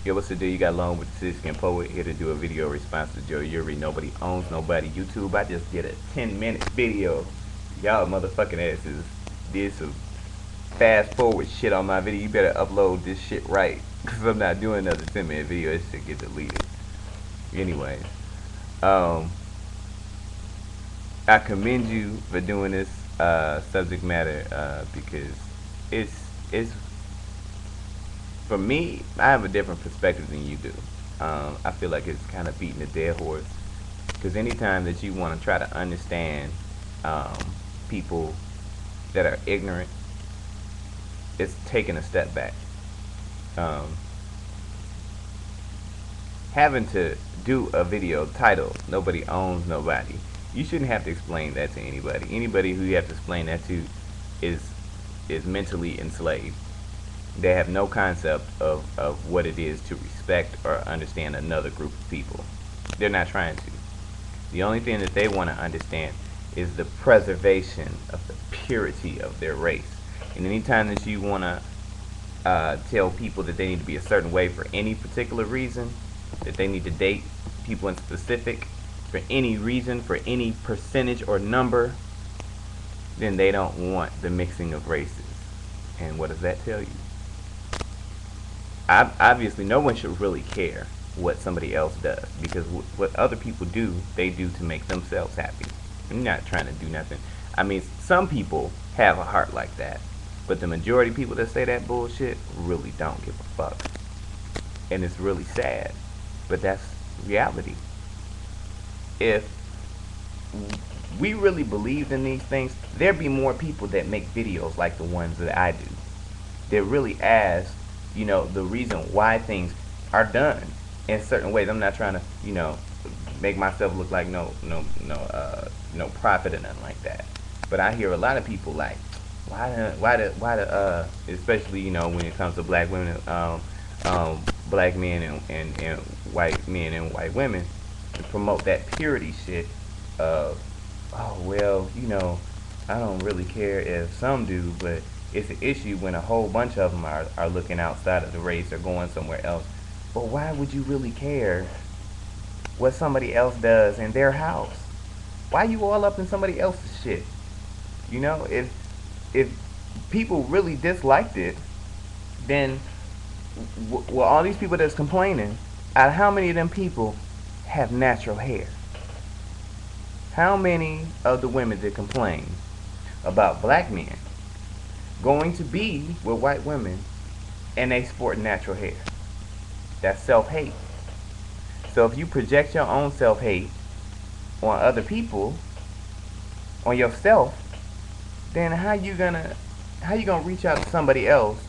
Yo, what's the deal? You got along with the Siskin Poet here to do a video response to Jouri. Nobody owns nobody. YouTube, I just did a 10-minute video. Y'all motherfucking asses did some fast forward shit on my video. You better upload this shit right. Because I'm not doing another 10-minute video. This shit get deleted. Anyways, um, I commend you for doing this subject matter because it's for me, I have a different perspective than you do. I feel like it's kind of beating a dead horse because anytime that you want to try to understand um, people that are ignorant, it's taking a step back. Um, Having to do a video titled "Nobody Owns Nobody," you shouldn't have to explain that to anybody. Anybody who you have to explain that to is mentally enslaved. They have no concept of what it is to respect or understand another group of people. They're not trying to. The only thing that they want to understand is the preservation of the purity of their race. And anytime that you want to tell people that they need to be a certain way for any particular reason, that they need to date people in specific for any reason, for any percentage or number, then they don't want the mixing of races. And what does that tell you? Obviously, no one should really care what somebody else does because what other people do, they do to make themselves happy. I'm not trying to do nothing. I mean, some people have a heart like that, but the majority of people that say that bullshit really don't give a fuck. And it's really sad, but that's reality. If we really believed in these things, there'd be more people that make videos like the ones that I do. That really ask, the reason why things are done in certain ways. I'm not trying to, make myself look like no prophet or nothing like that. But I hear a lot of people like, especially when it comes to black women, black men and white men and white women, to promote that purity shit of, oh well, I don't really care if some do, but it's an issue when a whole bunch of them are looking outside of the race or going somewhere else. But why would you really care what somebody else does in their house? Why you all up in somebody else's shit? If people really disliked it, then well, all these people that's complaining, out of how many of them people have natural hair? How many of the women that complain about black men going to be with white women and they sport natural hair? That's self-hate. So if you project your own self-hate on other people, on yourself, then how you gonna reach out to somebody else,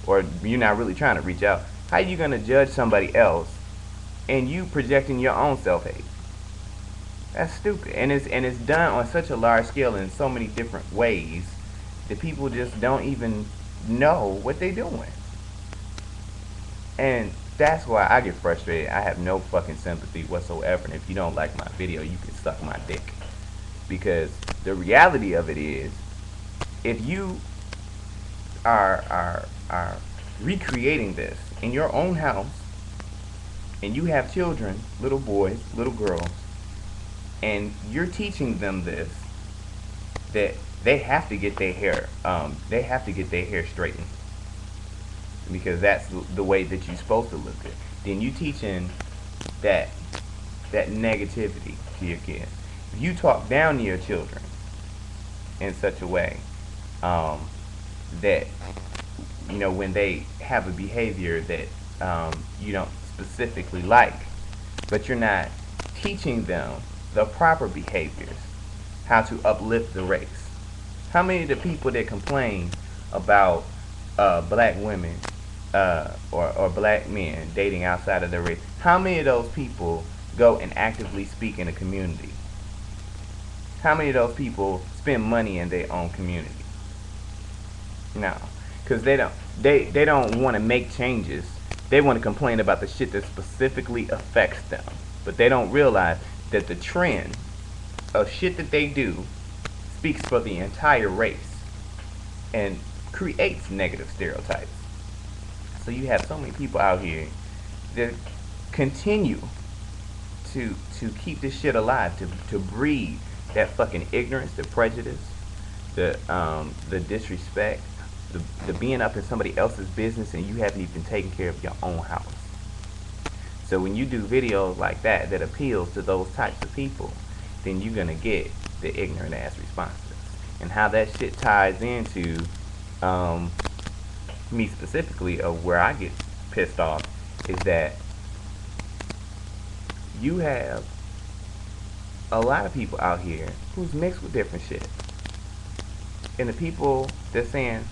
or you're not really trying to reach out? How you gonna judge somebody else and you projecting your own self-hate? That's stupid, and it's done on such a large scale in so many different ways that people just don't even know what they're doing. And that's why I get frustrated. I have no fucking sympathy whatsoever. And if you don't like my video, you can suck my dick. Because the reality of it is, if you are recreating this in your own house, and you have children, little boys, little girls, and you're teaching them this, that they have to get their hair straightened because that's the way that you're supposed to look at. Then you teaching that negativity to your kids. If you talk down to your children in such a way that when they have a behavior that you don't specifically like, but you're not teaching them the proper behaviors, how to uplift the race. How many of the people that complain about black women or black men dating outside of their race, how many of those people go and actively speak in the community? How many of those people spend money in their own community? No, because they don't want to make changes. They want to complain about the shit that specifically affects them, but they don't realize that the trend of shit that they do speaks for the entire race and creates negative stereotypes. So you have so many people out here to continue to keep this shit alive, to breed that fucking ignorance, the prejudice, the disrespect, the being up in somebody else's business and you haven't even taken care of your own house. So when you do videos like that that appeals to those types of people, then you're gonna get the ignorant ass responses. And how that shit ties into me specifically, of where I get pissed off, is that you have a lot of people out here who's mixed with different shit. And the people that's saying,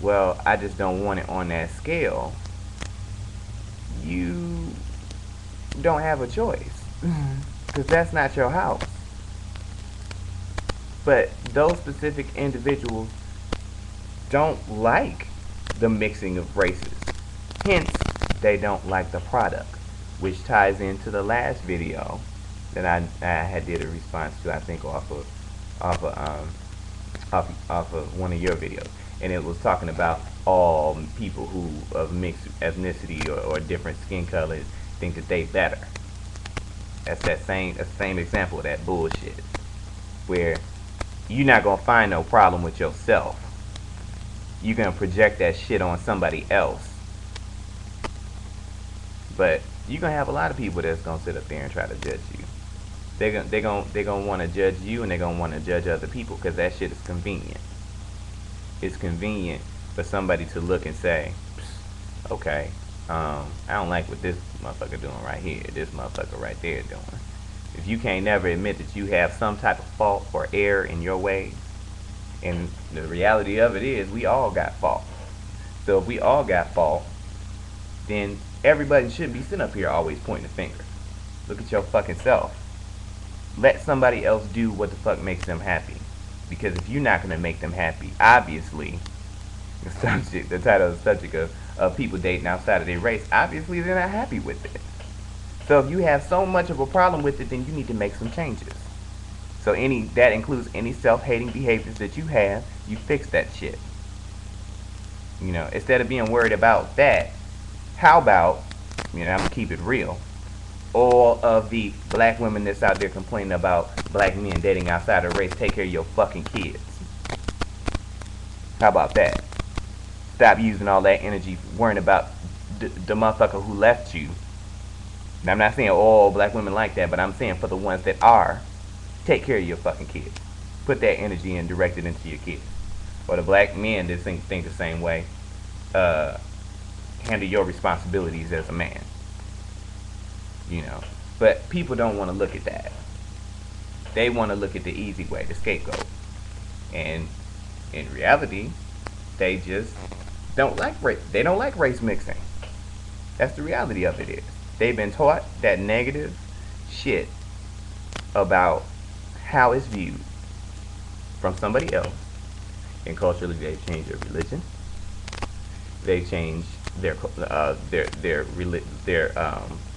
well, I just don't want it on that scale, you don't have a choice. Because that's not your house. But those specific individuals don't like the mixing of races. Hence, they don't like the product. Which ties into the last video that I had did a response to, I think off of one of your videos, and it was talking about all people who of mixed ethnicity or different skin colors think that they better. That's the same example of that bullshit, where you're not gonna find no problem with yourself. You're gonna project that shit on somebody else. But you're gonna have a lot of people that's gonna sit up there and try to judge you. They're gonna want to judge you, and they're gonna want to judge other people, because that shit is convenient. It's convenient for somebody to look and say, okay, I don't like what this motherfucker doing right here, this motherfucker right there doing. If you can't never admit that you have some type of fault or error in your ways, and the reality of it is we all got fault. So if we all got fault, then everybody shouldn't be sitting up here always pointing the finger. Look at your fucking self. Let somebody else do what the fuck makes them happy. Because if you're not going to make them happy, obviously, the title of the subject of people dating outside of their race, obviously they're not happy with it. So if you have so much of a problem with it, then you need to make some changes. So that includes any self-hating behaviors that you have, you fix that shit. You know, instead of being worried about that, how about, I'm going to keep it real, all of the black women that's out there complaining about black men dating outside of race, take care of your fucking kids. How about that? Stop using all that energy worrying about the motherfucker who left you. Now, I'm not saying all black women like that, but I'm saying for the ones that are, take care of your fucking kids. Put that energy and direct it into your kids. Or the black men that think the same way, handle your responsibilities as a man. You know, but people don't want to look at that. They want to look at the easy way, the scapegoat. And in reality, they just don't like race. They don't like race mixing. That's the reality of it is. They've been taught that negative shit about how it's viewed from somebody else. And culturally, they've changed their religion. They've changed their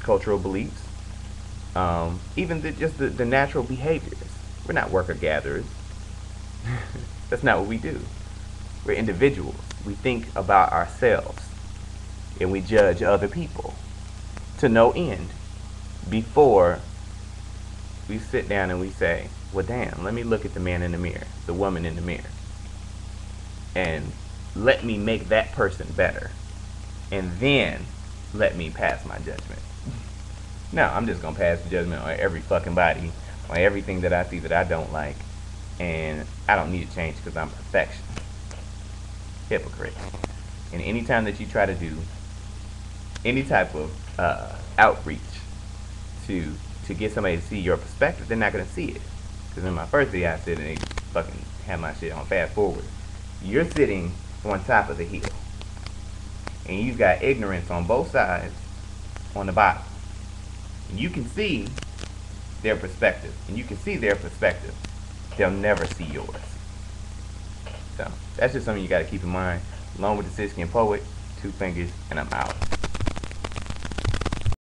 cultural beliefs, even just the natural behaviors. We're not worker-gatherers. That's not what we do. We're individuals. We think about ourselves, and we judge other people to no end before we sit down and we say, well, damn, let me look at the man in the mirror, the woman in the mirror, and let me make that person better, and then let me pass my judgment. No, I'm just gonna pass the judgment on every fucking body, on everything that I see that I don't like, and I don't need to change because I'm perfection. Hypocrite. And anytime that you try to do any type of outreach to get somebody to see your perspective, they're not gonna see it. Because in my first video, I said, and they fucking have my shit on fast forward. You're sitting on top of the hill, and you've got ignorance on both sides on the bottom. And you can see their perspective, and you can see their perspective. They'll never see yours. So that's just something you got to keep in mind. Along with the 6 Skin Poet, 2 fingers, and I'm out.